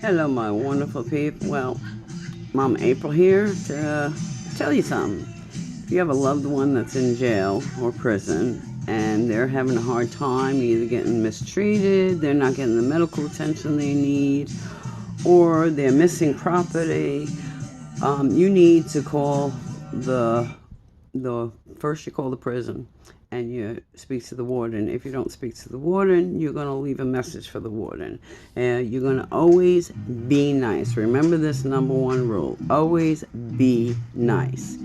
Hello, my wonderful people. Well, Mom April here to tell you something. If you have a loved one that's in jail or prison and they're having a hard time, either getting mistreated, they're not getting the medical attention they need, or they're missing property, you need to call the the first you call the prison and you speak to the warden. If you don't speak to the warden, you're going to leave a message for the warden. And you're going to always be nice. Remember this number one rule. Always be nice.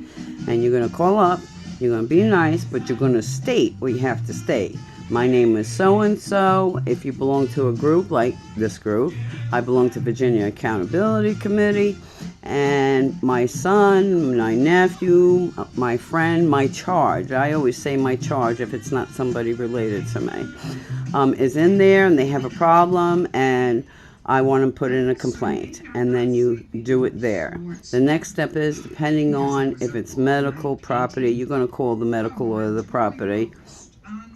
And you're going to call up, you're going to be nice, but you're going to state what you have to state. My name is so-and-so. If you belong to a group like this group, I belong to Virginia Accountability Committee. And my son, my nephew, my friend, my charge, I always say my charge if it's not somebody related to me, is in there and they have a problem and I want to put in a complaint. And then you do it there. The next step is, depending on if it's medical property, you're going to call the medical or the property.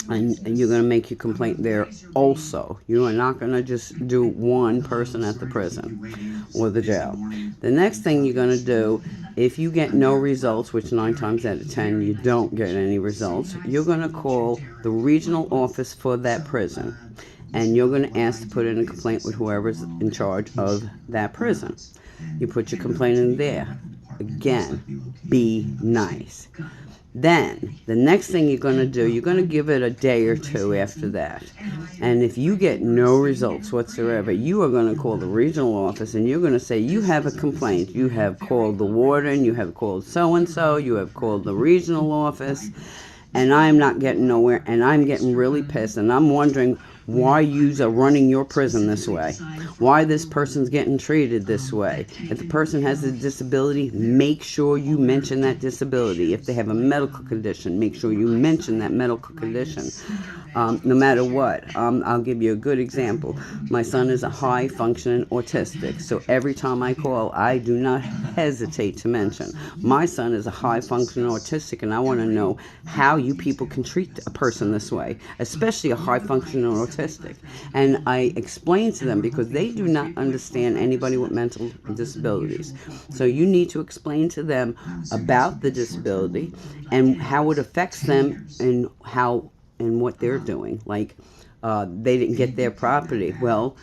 And you're going to make your complaint there also. You are not going to just do one person at the prison or the jail. The next thing you're going to do, if you get no results, which 9 times out of 10 you don't get any results, you're going to call the regional office for that prison. And you're going to ask to put in a complaint with whoever's in charge of that prison. You put your complaint in there. Again, be nice. Then, the next thing you're going to do, you're going to give it a day or two after that. And if you get no results whatsoever, you are going to call the regional office and you're going to say, you have a complaint. You have called the warden, you have called so-and-so, you have called the regional office, and I'm not getting nowhere, and I'm getting really pissed, and I'm wondering why you are running your prison this way, why this person's getting treated this way. If the person has a disability, make sure you mention that disability. If they have a medical condition, make sure you mention that medical condition. No matter what. I'll give you a good example. My son is a high-functioning autistic, so every time I call, I do not hesitate to mention, my son is a high-functioning autistic, and I want to know how you people can treat a person this way, especially a high-functioning autistic. And I explain to them because they do not understand anybody with mental disabilities. So you need to explain to them about the disability and how it affects them and what they're doing. Like, they didn't get their property. Well,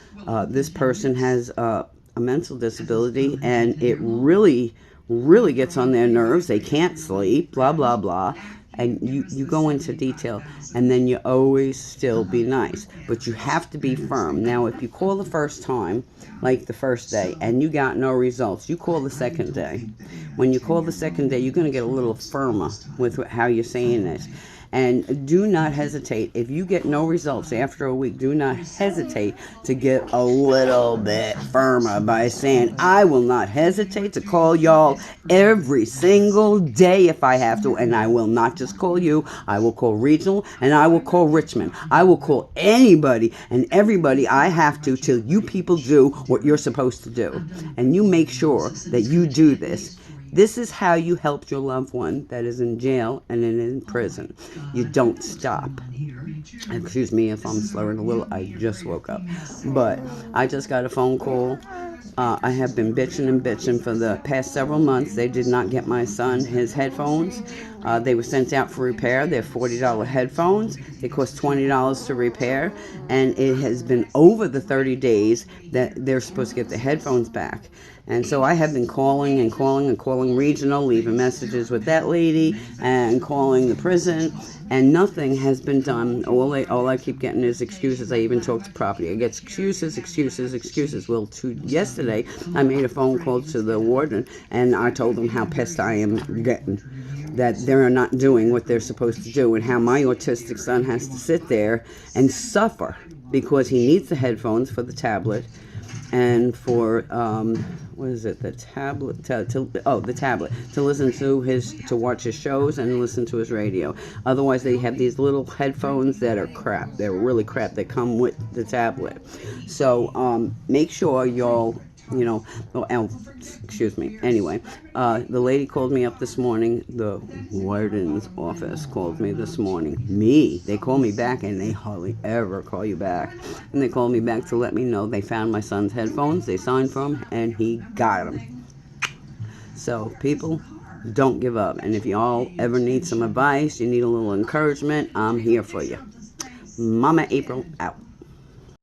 this person has a mental disability, and it really, really gets on their nerves. They can't sleep, blah, blah, blah. And you go into detail, and then you always still be nice. But you have to be firm. Now, if you call the first time, like the first day, and you got no results, you call the second day. When you call the second day, you're going to get a little firmer with how you're saying this. And do not hesitate. If you get no results after a week, do not hesitate to get a little bit firmer by saying, I will not hesitate to call y'all every single day if I have to. And I will not just call you. I will call regional and I will call Richmond. I will call anybody and everybody I have to till you people do what you're supposed to do. And you make sure that you do this. This is how you help your loved one that is in jail and in prison. You don't stop. Excuse me if I'm slurring a little. I just woke up. But I just got a phone call. I have been bitching and bitching for the past several months. They did not get my son his headphones. They were sent out for repair. They're $40 headphones. They cost $20 to repair. And it has been over the 30 days that they're supposed to get the headphones back. And so I have been calling and calling and calling regional, leaving messages with that lady, and calling the prison, and nothing has been done. All I keep getting is excuses. I even talk to property. I get excuses, excuses, excuses. Well, yesterday, I made a phone call to the warden, and I told him how pissed I am getting, that they're not doing what they're supposed to do, and how my autistic son has to sit there and suffer because he needs the headphones for the tablet and for the tablet to listen to watch his shows and listen to his radio. Otherwise, they have these little headphones that are crap. They're really crap. They come with the tablet. So make sure y'all you know. Excuse me. Anyway, the lady called me up this morning. The warden's office called me this morning. They call me back, and they hardly ever call you back. And they called me back to let me know they found my son's headphones. They signed for him, and he got them. So, people, don't give up. And if you all ever need some advice, you need a little encouragement, I'm here for you. Mama April out.